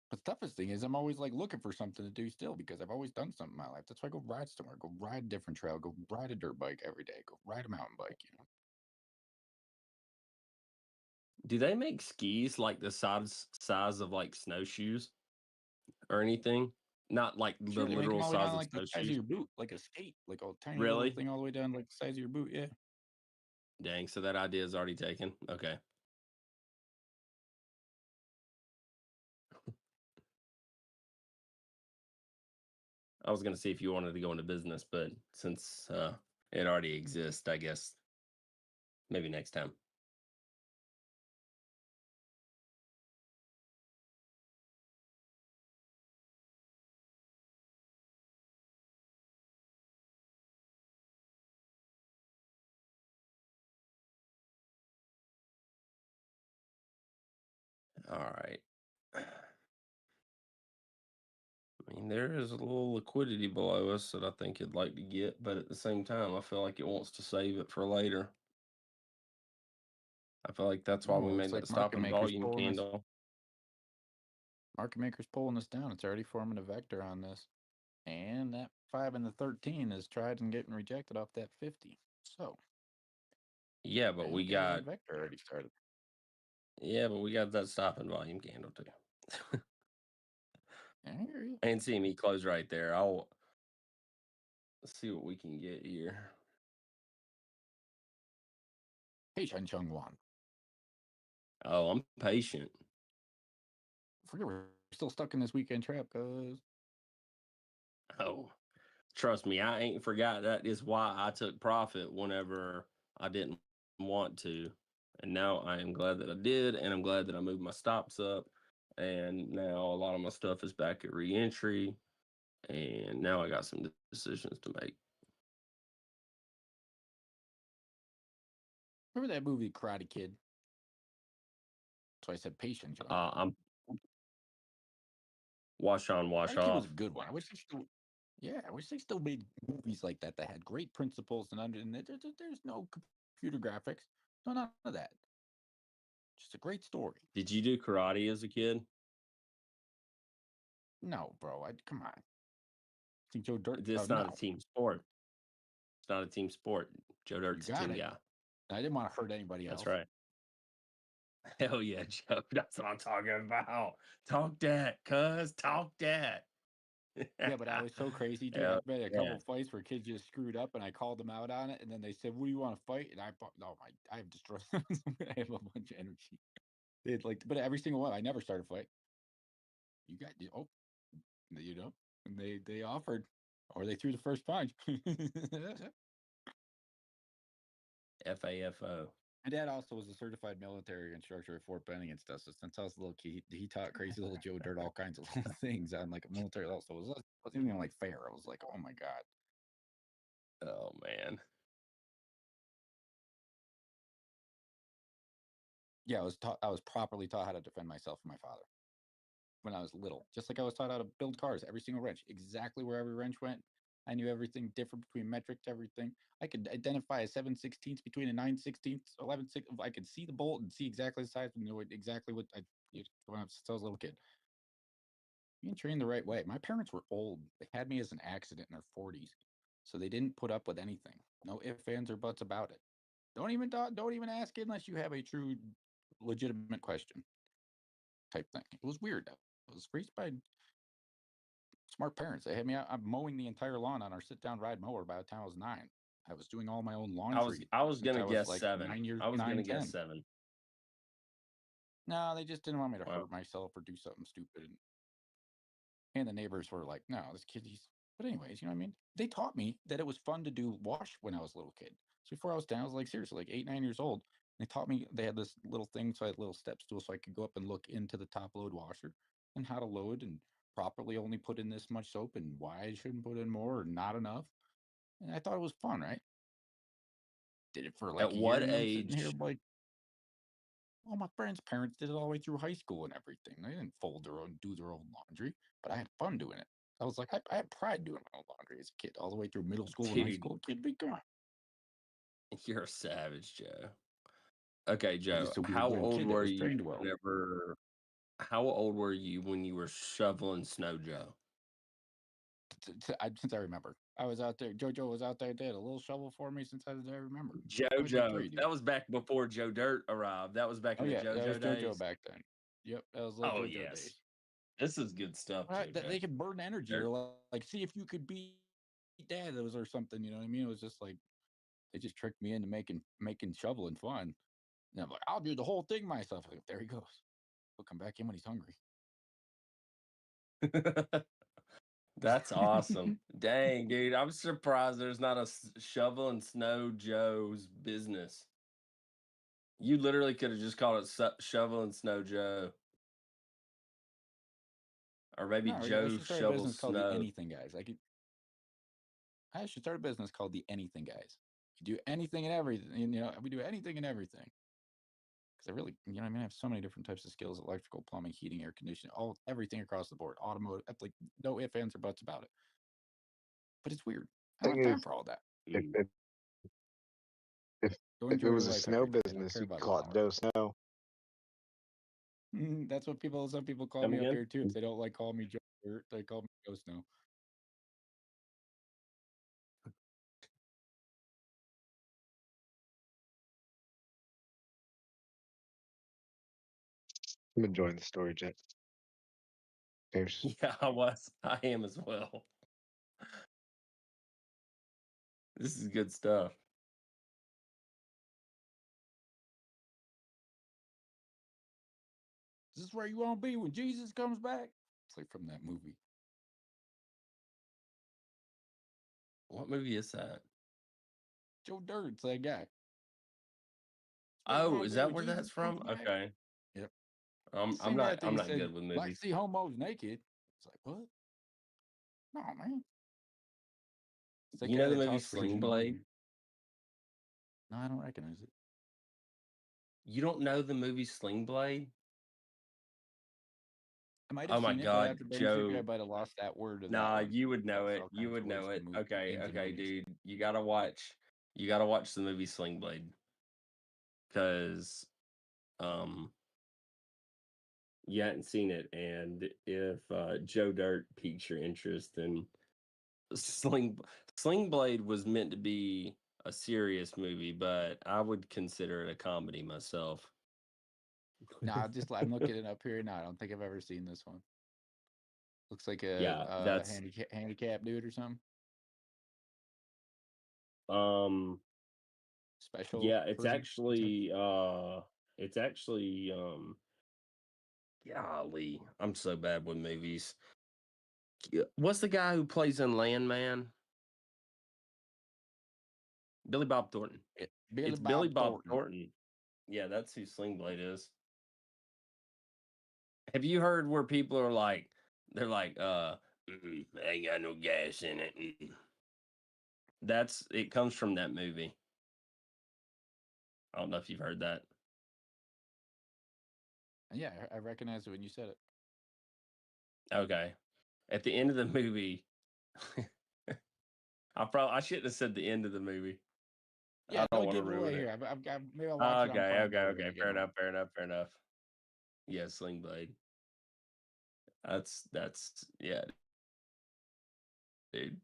But the toughest thing is I'm always like looking for something to do still, because I've always done something in my life. That's why I go ride somewhere, go ride a different trail, go ride a dirt bike every day, go ride a mountain bike. Do they make skis like the size of like snowshoes or anything? Not like the Sure, they make them literal all the way size down of like the size of snowshoes. your boot, like a skate, like a tiny little Really? thing all the way down like the size of your boot. Yeah. Dang, so that idea is already taken. Okay. I was gonna see if you wanted to go into business, but since it already exists, I guess Maybe next time. All right. I mean, there is a little liquidity below us that I think it'd like to get, but at the same time, I feel like it wants to save it for later. I feel like that's why Oh, we it looks made that like stop market and makers volume pulling this. candle. Market makers pulling this down. It's already forming a vector on this, and that 5 and the 13 is tried and getting rejected off that 50. So Yeah, but we okay, that got vector already started. that stop and volume candle too. I hear you. And CME close right there. Let's see what we can get here. Hey, Shen Chung Wan. Oh, I'm patient. I forget we're still stuck in this weekend trap, cause Oh, trust me, I ain't forgot. That is why I took profit whenever I didn't want to. And now I am glad that I did, and I'm glad that I moved my stops up. And now a lot of my stuff is back at reentry. And now I got some decisions to make. remember that movie Karate Kid? So I said patience. I'm wash on, wash Karate Kid was a off. good one. I wish they still, yeah, I wish they still made movies like that that had great principles and there's no computer graphics, no none of that. Just a great story. Did you do karate as a kid? No, bro, come on. Think Joe Dirt? Oh It's not a no, team sport. It's not a team sport. Joe you Dirt's a got team it. guy. I didn't want to hurt anybody That's else. right. Hell yeah, Joe. That's what I'm talking about. Talk that, cuz. Talk that. Yeah, but I was so crazy, dude. Hell I've been in a yeah. couple fights where kids just screwed up, and I called them out on it, and then they said, "What do you want to fight?" And I have destroyed them. I have a bunch of energy. They'd like, but every single one, I never started a fight. You know, and they offered, or they threw the first punch. FAFO. My dad also was a certified military instructor at Fort Benning and stuff. So since I was a little kid, he taught crazy little Joe Dirt all kinds of little things on like a military level. So wasn't even like fair. I was like, oh my god. Oh man. Yeah, I was properly taught how to defend myself from my father when I was little. Just like I was taught how to build cars, every single wrench, exactly where every wrench went. I knew everything different between metric to everything. I could identify a 7/16 between a 9/16, 11/6. I could see the bolt and see exactly the size and know exactly what when I was still a little kid. Being trained the right way. My parents were old. They had me as an accident in their 40s, so they didn't put up with anything. No ifs, ands, or buts about it. Don't even ask unless you have a true, legitimate question. Type thing. It was weird. I was raised by smart parents. They had me out. I'm mowing the entire lawn on our sit-down ride mower by the time I was 9. I was doing all my own laundry I was since gonna I was guess like 7. 9 years, I was gonna 9, guess 10. 7. No, they just didn't want me to Wow. hurt myself or do something stupid. And the neighbors were like, no, this kid, he's. But anyways, you know what I mean? They taught me that it was fun to do wash when I was a little kid. So before I was 10, I was like seriously like 8, 9 years old. They taught me they had this little thing, so I had little step stool, so I could go up and look into the top load washer and how to load and properly only put in this much soap and why I shouldn't put in more or not enough. And I thought it was fun, right? Did it for like At a year, what and I'm sitting here age like, all my friends' parents did it all the way through high school and everything. They didn't fold their own, do their own laundry, but I had fun doing it. I was like, I had pride doing my own laundry as a kid, all the way through middle school and high dude, school. Kid, be gone. you're a savage, Joe. Okay, I Joe. just a weird little kid that was trained well. How old were you when you were shoveling snow, Joe? Since I remember, I was out there. JoJo was out there. They had a little shovel for me since I remember. I was like JoJo. 3, dude. That was back before Joe Dirt arrived. That was back Oh in the yeah, that was JoJo JoJo days. back then. Yep, that was little Oh JoJo yes. days. This is good stuff, They JoJo. could burn energy Dirt. or like see if you could beat dad or something. You know what I mean? It was just like they just tricked me into making shoveling fun. And I'm like, I'll do the whole thing myself. Like, there he goes. He'll come back in when he's hungry. That's awesome. Dang, dude. I'm surprised there's not a shovel and snow Joe's business. You literally could have just called it Shovel and Snow Joe, or maybe No, I Joe should start a Shovels business called the Snow. Anything Guys. I should start a business called the Anything Guys. We do anything and everything. You know, we do anything and everything. Because I really, you know, I mean, I have so many different types of skills: electrical, plumbing, heating, air conditioning, everything across the board. Automotive, like no ifs, ands, or buts about it. But it's weird. I don't Thing have time is, for all that. if Mm. if if, Go if it enjoy your was a life. snow I don't business, care you could about call it Doe lawnmowers. Snow. That's what some people call Come me up again? here too. If they don't like calling me Joe Dirt, they call me Joe Snow. I'm enjoying the story, Jet. There's Yeah, I am as well. This is good stuff. Is this where you want to be when Jesus comes back? It's like from that movie. What movie is that? Joe Dirt, it's that guy. Oh, is that where that's from? Okay. Yep. I'm Same guy. I not think he said, good with "Like movies. see homos naked." It's like what? No, man. It's that You guy know the that movie talks for Sling the Blade? movie. No, I don't recognize it. You don't know the movie Sling Blade? I might have Oh my seen it, but God, after Ben figured I Joe. might have lost that word of that Nah, one. you would I know it. fell kind You of would towards know the it. Okay, games and okay, movies. dude. You gotta watch. You gotta watch the movie Sling Blade. Because you hadn't seen it, and if Joe Dirt piques your interest, then Sling Blade was meant to be a serious movie, but I would consider it a comedy myself. No, I'm looking it up here now. I don't think I've ever seen this one. Looks like Yeah, a that's handicap dude or something. Special yeah, person. it's actually golly, I'm so bad with movies. What's the guy who plays in Landman? Billy Bob Thornton. Billy It's Bob Billy Bob Thornton. Thornton. Yeah, that's who Sling Blade is. Have you heard where people are like, they're like, ain't got no gas in it. It comes from that movie. I don't know if you've heard that. Yeah, I recognize it when you said it. Okay. At the end of the movie, I shouldn't have said the end of the movie. Yeah, I don't don't want to give it away ruin it. here. Maybe I'll watch it on Prime Video when I get Fair home. enough. Yeah, Sling Blade. That's yeah, dude.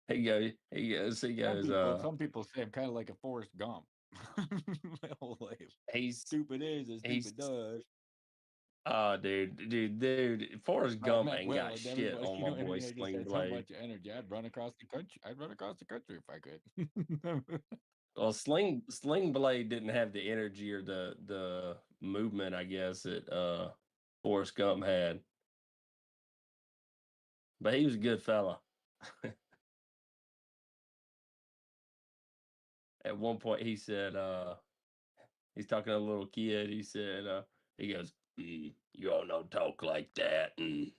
He goes, Some people say I'm kind of like a Forrest Gump. My whole life. he's Stupid is as he's stupid does. oh dude. Forrest I Gump meant ain't well, got I never, shit on you my know what I boy mean? I just Sling had so Blade. much energy. I'd run across the country. I'd run across the country if I could. Well, Sling Blade didn't have the energy or the movement, I guess, that Forrest Gump had. But he was a good fella. At one point he said, he's talking to a little kid, he said, he goes, you all don't talk like that. And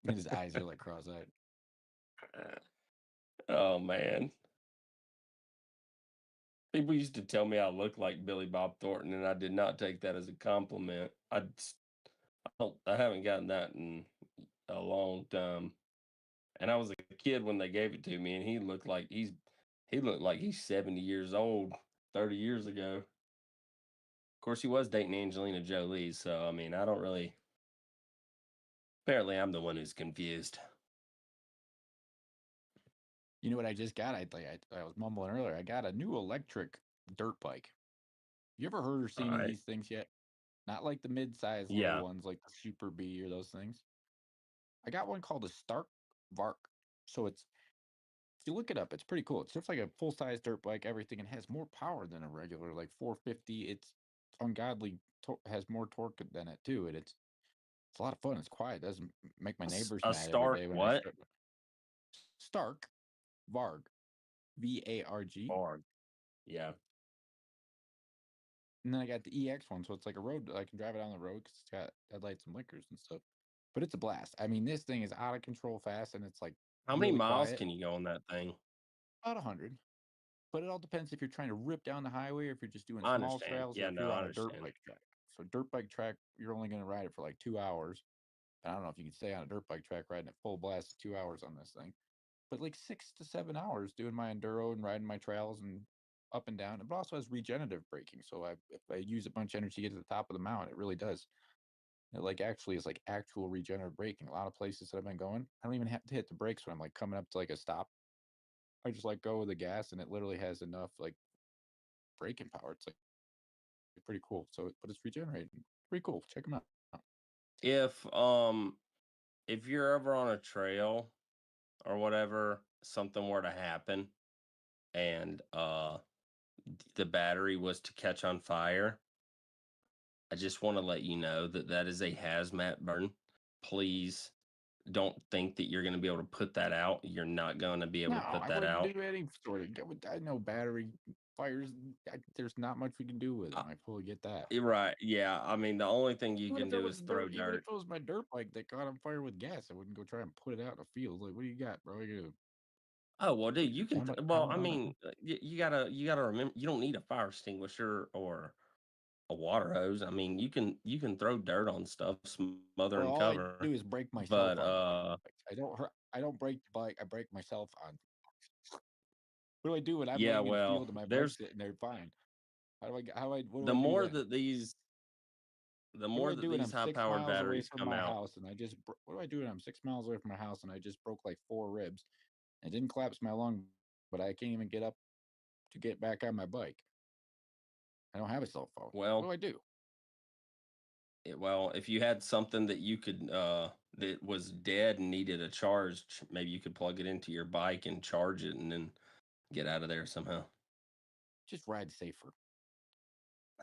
his eyes are like cross-eyed. Oh man. People used to tell me I looked like Billy Bob Thornton, and I did not take that as a compliment. I haven't gotten that in a long time. And I was a kid when they gave it to me, and he looked like he's 70 years old 30 years ago. Of course, he was dating Angelina Jolie, so I mean, I don't really. Apparently, I'm the one who's confused. You know what I just got? I was mumbling earlier. I got a new electric dirt bike. You ever heard or All seen right. these things yet? Not like the mid-sized little Yeah. ones like the Super B or those things. I got one called a Stark Vark. So if you look it up, it's pretty cool. It's just like a full-size dirt bike, everything, and has more power than a regular, like 450. It's ungodly, has more torque than it too. It's a lot of fun. It's quiet. It doesn't make my neighbors A mad every Stark day when I what? start. Stark, Varg, VARG. Hard. Yeah. And then I got the EX one, so it's like a road. I can drive it on the road because it's got headlights and blinkers and stuff. But it's a blast. I mean, this thing is out of control fast, and it's like How many really miles quiet. can you go on that thing? About 100. But it all depends if you're trying to rip down the highway or if you're just doing I small understand. trails or Yeah, if no, you're I on a dirt understand. bike track. So dirt bike track, you're only going to ride it for like 2 hours. I don't know if you can stay on a dirt bike track riding at full blast 2 hours on this thing, but like 6 to 7 hours doing my enduro and riding my trails and up and down. It also has regenerative braking, so if I use a bunch of energy to get to the top of the mountain, it really does. It like actually is like actual regenerative braking. A lot of places that I've been going, I don't even have to hit the brakes when I'm like coming up to like a stop. I just like go with the gas, and it literally has enough like braking power. It's like pretty cool. So, but it's regenerating. Pretty cool. Check them out. If you're ever on a trail or whatever, something were to happen and the battery was to catch on fire, I just want to let you know that that is a hazmat burn. Please don't think that you're going to be able to put that out. You're not going to be able No, to put I that wouldn't out. do any sort of. I know battery fires. There's not much we can do with them. I fully get that. Right. Yeah. I mean, the only thing you Even can if it do was is throw dirt, even if dirt. it was my dirt bike that caught on fire with gas, I wouldn't go try and put it out in the field. Like, what do you got, bro? You Oh, well, dude, you can, well, hammer I on it? mean, you gotta remember, you don't need a fire extinguisher or a water hose. I mean, you can throw dirt on stuff, smother Well, and all I cover. do is break myself But on bikes. I don't hurt. I don't break the bike. I break myself on. What do I do when I'm yeah, laying in a well, field and my bike's there's sitting there fine? How do I? How I? What do the I do more then? that these the What do more I that do when these I'm high 6 powered miles away batteries from come my out. house and I just? What do I do when I'm 6 miles away from my house and I just broke like 4 ribs? I didn't collapse my lung, but I can't even get up to get back on my bike. I don't have a cell phone. What Well, do I do? well, if you had something that you could that was dead and needed a charge, maybe you could plug it into your bike and charge it and then get out of there somehow. Just ride safer.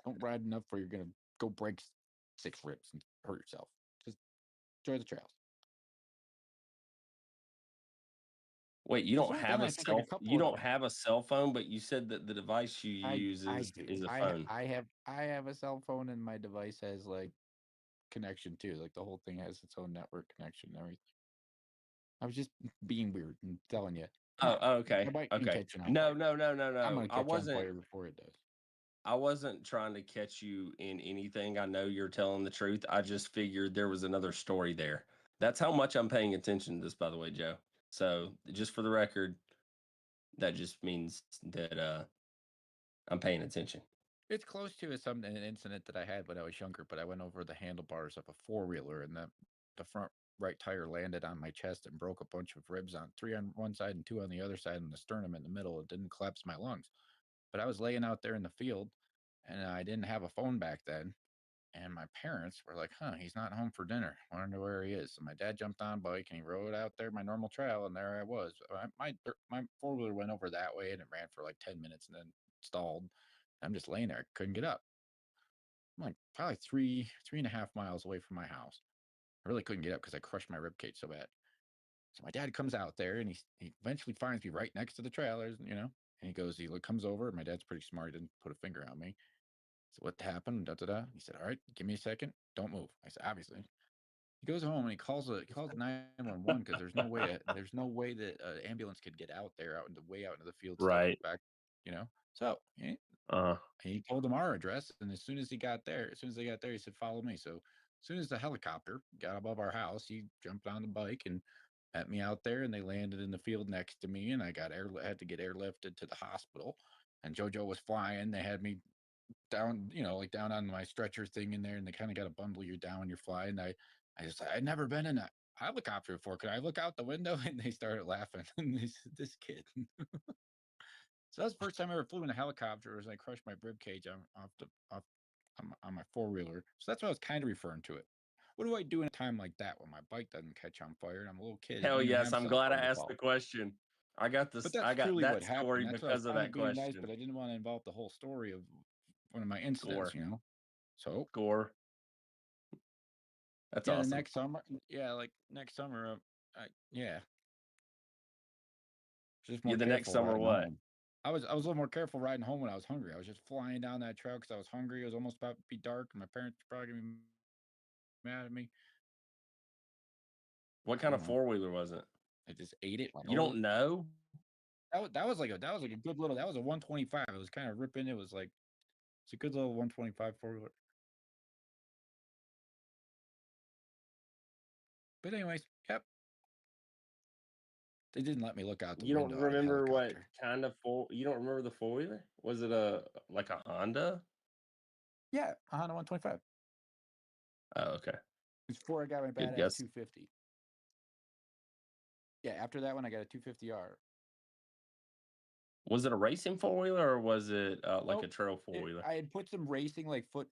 Don't ride enough where you're gonna go break 6 ribs and hurt yourself. Just enjoy the trails. Wait, you Because don't then have I a think like a you couple of don't have a cell phone, but you said that the device you use I is do. is a phone. I have a cell phone and my device has like connection too. Like the whole thing has its own network connection and everything. I was just being weird and telling you, Oh, no, oh, my okay, bike ain't okay. catching on No, fire. no, no, no, I'm no. gonna catch on fire before it does. I wasn't trying to catch you in anything. I know you're telling the truth. I just figured there was another story there. That's how much I'm paying attention to this, by the way, Joe. So just for the record, that just means that I'm paying attention. It's close to an incident that I had when I was younger, but I went over the handlebars of a four-wheeler and the front right tire landed on my chest and broke a bunch of ribs on 3 on one side and 2 on the other side and the sternum in the middle. It didn't collapse my lungs. But I was laying out there in the field and I didn't have a phone back then. And my parents were like, huh, he's not home for dinner. I wonder where he is. So my dad jumped on a bike and he rode out there my normal trail, and there I was. My four-wheeler went over that way and it ran for like 10 minutes and then stalled. I'm just laying there, couldn't get up. I'm like probably 3.5 miles away from my house. I really couldn't get up because I crushed my rib cage so bad. So my dad comes out there and he eventually finds me right next to the trailers, and comes over. My dad's pretty smart. He didn't put a finger on me. So what happened? Da da da. He said, "All right, give me a second. Don't move." I said, "Obviously." He goes home and he calls 911 because there's no way that an ambulance could get out there, way out into the field stuff Right. back, So Uh, he told them our address, and as soon as they got there, he said, "Follow me." So as soon as the helicopter got above our house, he jumped on the bike and met me out there, and they landed in the field next to me, and I had to get airlifted to the hospital. And JoJo was flying. They had me down, like down on my stretcher thing in there, and they kind of got to bundle you down when you're flying. I'd never been in a helicopter before. Could I look out the window? And they started laughing. And they said, "This kid." So that's the first time I ever flew in a helicopter. Was I crushed my rib cage on my four-wheeler. So that's what I was kind of referring to it. What do I do in a time like that when my bike doesn't catch on fire and I'm a little kid and hell don't even yes, have I'm cell glad I phone to asked the call? question. I got But this. that's I got truly what that happened. story That's what I was because of kind of that being nice, but question. I didn't want to involve the whole story of one of my incidents, Score, So score. That's yeah, the awesome. next summer, yeah, like next summer, yeah, Just more the next careful summer, riding what? home. I was a little more careful riding home when I was hungry. I was just flying down that trail because I was hungry. It was almost about to be dark, and my parents were probably gonna be mad at me. What I kind don't of know. 4-wheeler was it? I just ate it. Went You over. don't know? That was like a good little. That was a 125. It was kind of ripping. It was like it's a good little 125 4-wheeler. But anyways, yep. They didn't let me look out the You don't window at a remember what helicopter. kind of you don't remember the 4-wheeler? Was it like a Honda? Yeah, a Honda 125. Oh, okay. It's before I got my Good badass guess. 250. Yeah, after that one, I got a 250R. Was it a racing 4-wheeler or was it like a Nope. trail 4-wheeler? I had put some racing like foot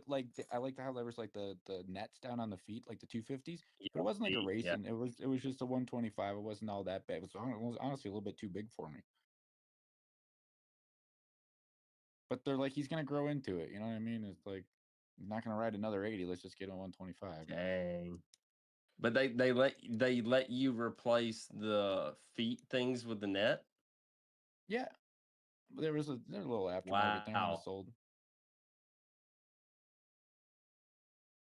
like I like how there was like the nets down on the feet like the 250s, but it wasn't like a Yeah. racing. It was just a 125. It wasn't all that bad. It was honestly a little bit too big for me. But they're like he's gonna grow into it. You know what I mean? It's like he's not gonna ride another 80. Let's just get a 125. Dang. But they let you replace the feet things with the net? Yeah, there's a little aftermarket thing when it Wow. was sold.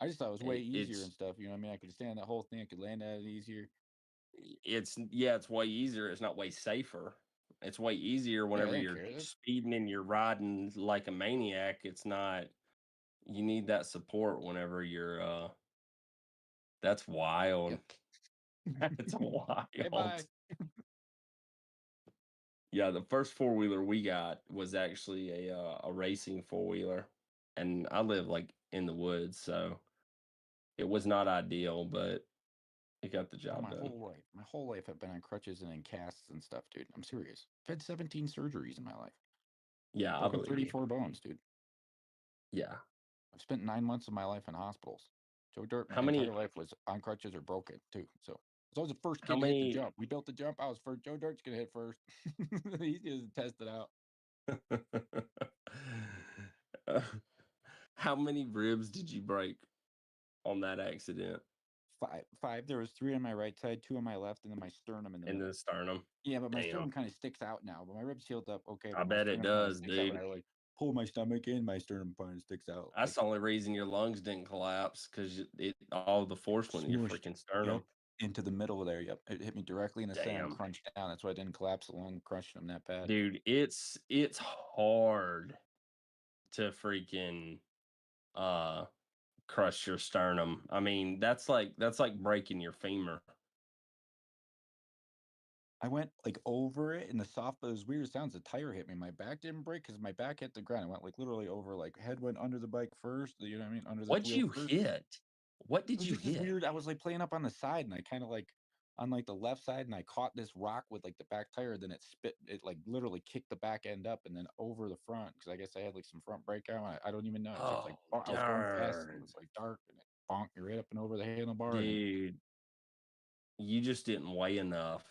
I just thought it was way easier and stuff. You know what I mean? I could stand that whole thing. I could land at it easier. It's way easier. It's not way safer. It's way easier Yeah, I whenever didn't you're care. speeding and you're riding like a maniac. It's not. You need that support whenever you're. That's wild. Yep. That's Hey, wild. bye. Yeah, the first 4-wheeler we got was actually a racing 4-wheeler, and I live like in the woods, so it was not ideal, but it got the job done. My whole life, I've been on crutches and in casts and stuff, dude. I'm serious. I've had 17 surgeries in my life. Yeah, I Broken believe you. 34 bones, dude. Yeah. I've spent 9 months of my life in hospitals. Joe Dirt, my How many? entire life was on crutches or broken too. So I was the first How kid to hit the many? jump. We built the jump. I was first. Joe Dirt's gonna hit first. He's gonna test it out. How many ribs did you break on that accident? Five. There was 3 on my right side, 2 on my left, and then my sternum in the In middle. the sternum? Yeah, but my Damn. sternum kind of sticks out now. But my ribs healed up okay. I But my bet it sternum kind of does, sticks out when dude. I like pull my stomach in. My sternum kind of sticks out. That's the only reason your lungs didn't collapse because all the force went in your Smushed. freaking sternum. Yep. Into the middle there. Yep. It hit me directly in the center and Damn. crunched down. That's why I didn't collapse the lung, crushed them that bad. Dude, it's hard to freaking crush your sternum. I mean, that's like breaking your femur. I went like over it in the soft, but it was weird. It sounds the tire hit me. My back didn't break because my back hit the ground. I went like literally over, like head went under the bike first. You know what I mean? Under the What'd wheel you first. hit? What It did was you just this hit? weird. I was like playing up on the side, and I kind of like on like the left side, and I caught this rock with like the back tire. Then it spit. It like literally kicked the back end up, and then over the front because I guess I had like some front breakout. I don't even know. It was just like Oh, I was going fast, and it darn. was like dark, and it bonked me right up and over the handlebar. And then, Dude, you just didn't weigh enough.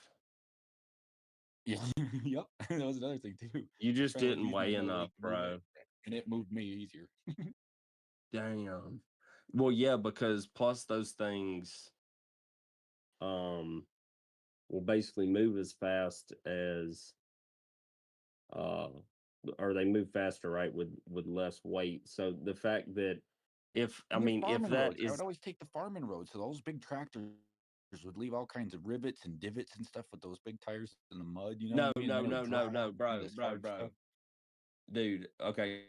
yeah, yep, that was another thing too. You just Trying to like didn't use my weigh no enough, weight to move bro. it, and it moved me easier. Damn. Well, yeah, because plus those things will basically move as fast as uh or they move faster, right, with less weight. So the fact that if I And there's mean if farming that roads. I would is always take the farming roads. So those big tractors would leave all kinds of rivets and divots and stuff with those big tires in the mud. You know what no, I mean? And no, then it would no, no, dry no, out into bro, this bro, hard bro. stuff. Dude, okay.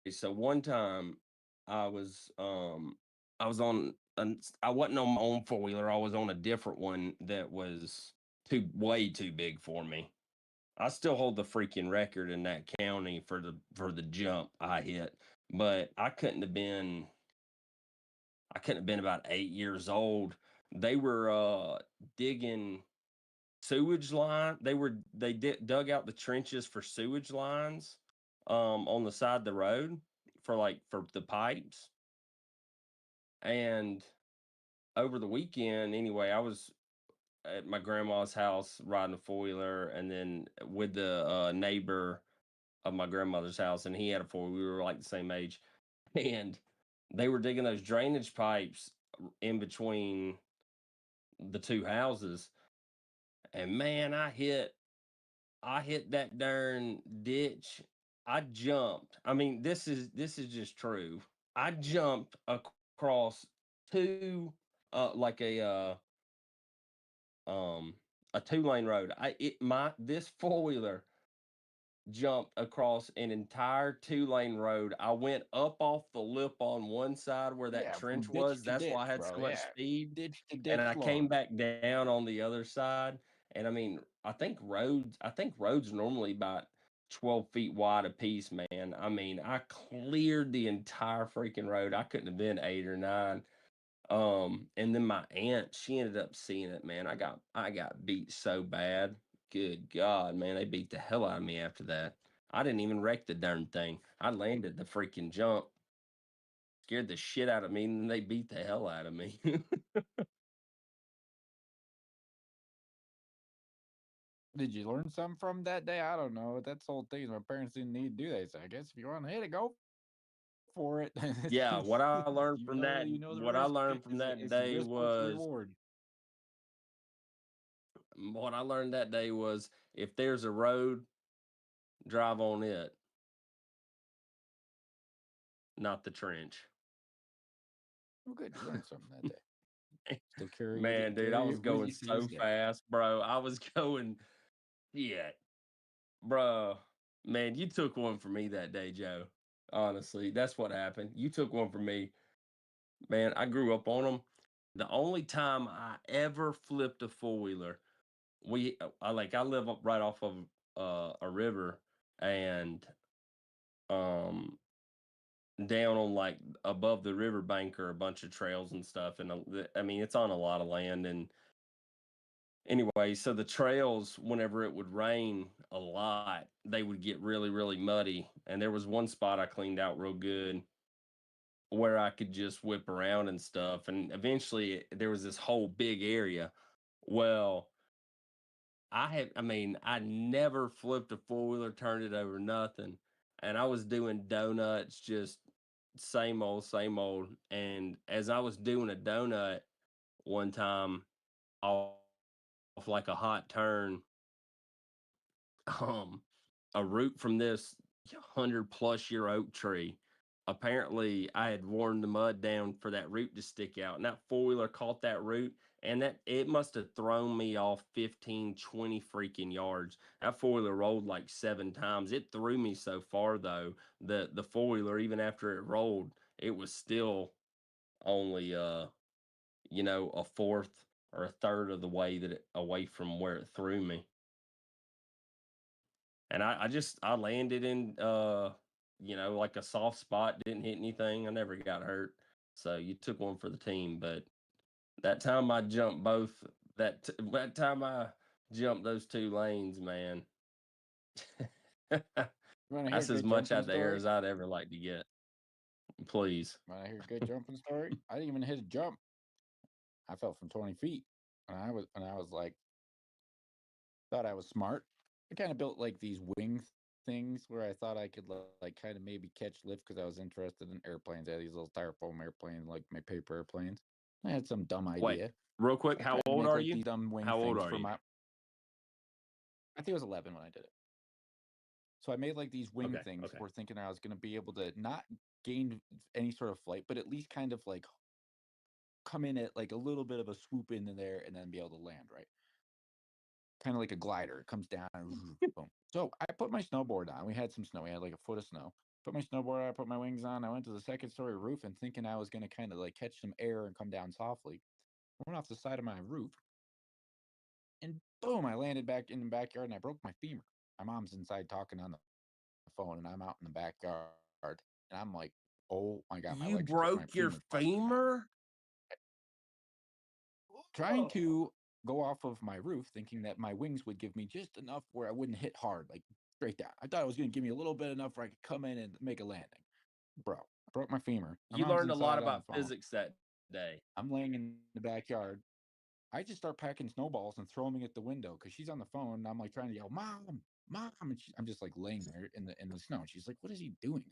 So one time I was on I wasn't on my own 4-wheeler. I was on a different one that was way too big for me. I still hold the freaking record in that county for the jump I hit, but I couldn't have been about 8 years old. They were digging sewage line. Dug out the trenches for sewage lines on the side of the road for the pipes. And over the weekend, anyway, I was at my grandma's house riding a 4-wheeler, and then with the neighbor of my grandmother's house, and he had a 4-wheeler. We were like the same age, and they were digging those drainage pipes in between the two houses. And man, I hit I hit that darn ditch. I jumped. I mean, this is just true. I jumped across two like a 2-lane road. This four-wheeler jumped across an entire 2-lane road. I went up off the lip on one side where that Yeah, trench from ditch was. to That's ditch, why I had bro. so much Yeah, speed. ditch to And ditch I came long. back down on the other side. And I mean, I think roads normally about 12 feet wide a piece, man. I mean, I cleared the entire freaking road. I couldn't have been 8 or 9. And then my aunt, she ended up seeing it, man. I got beat so bad. Good God, man, they beat the hell out of me after that. I didn't even wreck the darn thing. I landed the freaking jump. Scared the shit out of me, and then they beat the hell out of me. Did you learn something from that day? I don't know. That's the whole thing. My parents didn't need to do that. So I guess if you want to hit it, go for it. Yeah, what I learned you from know, that you know the what I risk learned from that is the day risk plus the was reward. what I learned that day was if there's a road, drive on it, not the trench. Well, good. You learned something that day. Still Man, dude, I carry was it with going you to this so day. fast, bro. I was going, yeah, bro. Man, you took one for me that day, Joe. Honestly, that's what happened. You took one for me. Man, I grew up on them. The only time I ever flipped a four-wheeler, I live up right off of a river, and um down on like above the riverbank are a bunch of trails and stuff, and I mean it's on a lot of land. And anyway, so the trails, whenever it would rain a lot, they would get really, really muddy. And there was one spot I cleaned out real good where I could just whip around and stuff. And eventually there was this whole big area. Well, I mean, I never flipped a four-wheeler, turned it over, nothing. And I was doing donuts, just same old, same old. And as I was doing a donut one time off like a hot turn, um a root from this 100-plus-year oak tree. Apparently, I had worn the mud down for that root to stick out, and that four-wheeler caught that root, and that it must have thrown me off 15, 20 freaking yards. That four-wheeler rolled like 7 times. It threw me so far though, the four-wheeler, even after it rolled, it was still only a fourth or a third of the way away from where it threw me. And I landed in like a soft spot, didn't hit anything. I never got hurt. So you took one for the team. But that time I jumped that time I jumped those 2 lanes, man. You want to hear a That's as good much jumping out of the air story? as I'd ever like to get. Please. Want to hear a good jumping story? I didn't even hit a jump. I fell from 20 feet. And I was like, thought I was smart. I kind of built like these wing things where I thought I could like kind of maybe catch lift because I was interested in airplanes. I had these little styrofoam airplanes, like my paper airplanes. I had some dumb Wait, idea. real quick, I how tried to old make are like you? these dumb wing How old things are for you? my. I think I was 11 when I did it. So I made like these wing Okay, things. okay. We're thinking I was going to be able to not gain any sort of flight, but at least kind of like come in at like a little bit of a swoop into there and then be able to land right. Kind of like a glider. It comes down and boom. So I put my snowboard on. We had some snow. We had like a foot of snow. Put my snowboard on, I put my wings on. I went to the second story roof and thinking I was going to kind of like catch some air and come down softly. I went off the side of my roof and boom, I landed back in the backyard and I broke my femur. My mom's inside talking on the phone and I'm out in the backyard and I'm like, oh my God, You my broke your femur's busted. femur? Trying Oh. to go off of my roof, thinking that my wings would give me just enough where I wouldn't hit hard, like straight down. I thought it was going to give me a little bit enough where I could come in and make a landing. Bro, I broke my femur. My You mom's learned a lot inside on the about phone. physics that day. I'm laying in the backyard. I just start packing snowballs and throwing them at the window because she's on the phone. And I'm like trying to yell, "Mom, mom!" And I'm just like laying there in the snow. And she's like, "What is he doing?"